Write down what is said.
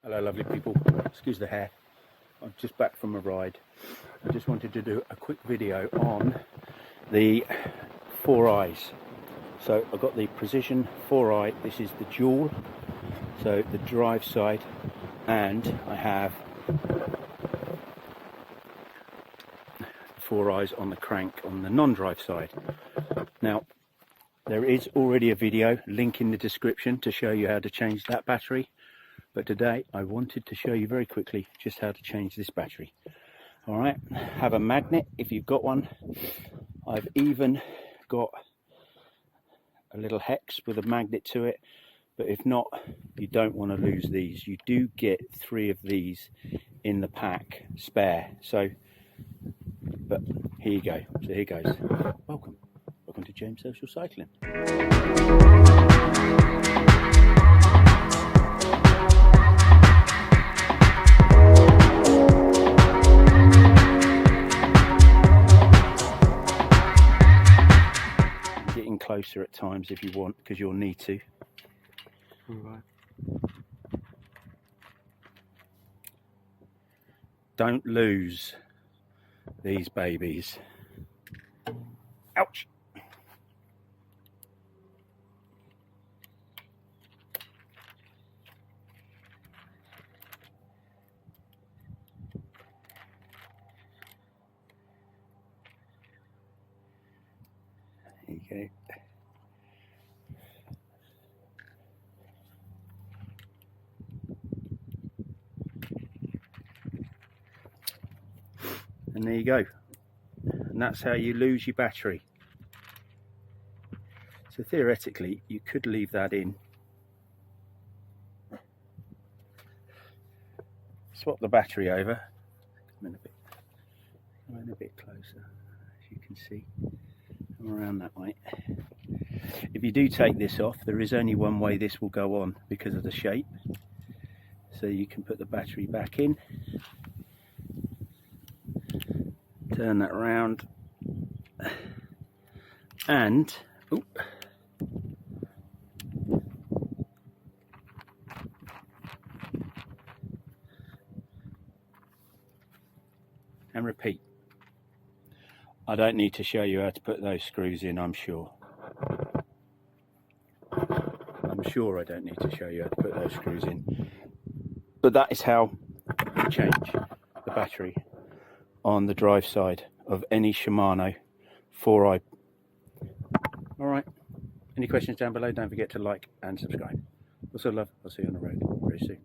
Hello lovely people, excuse the hair. I'm just back from a ride. I just wanted to do a quick video on the 4Is. So I've got the Precision 4i, this is the dual, so the drive side, and I have 4Is on the crank on the non-drive side. Now there is already a video, link in the description, to show you how to change that battery. But today I wanted to show you very quickly just how to change this battery. Alright, have a magnet if you've got one. I've even got a little hex with a magnet to it, but if not, you don't want to lose these. You do get 3 of these in the pack spare. So, but here you go. So here goes. Welcome to James Social Cycling. Getting closer at times if you want, because you'll need to. All right. Don't lose these babies. Ouch! There you go. And there you go. And that's how you lose your battery. So theoretically, you could leave that in. Swap the battery over. Come in a bit closer, as you can see. Come around that way. If you do take this off, there is only one way this will go on because of the shape. So you can put the battery back in. Turn that around. And and repeat. I don't need to show you how to put those screws in, I'm sure. I'm sure I don't need to show you how to put those screws in. But that is how you change the battery on the drive side of any Shimano 4i. Alright, any questions down below? Don't forget to like and subscribe. Also love, I'll see you on the road very soon.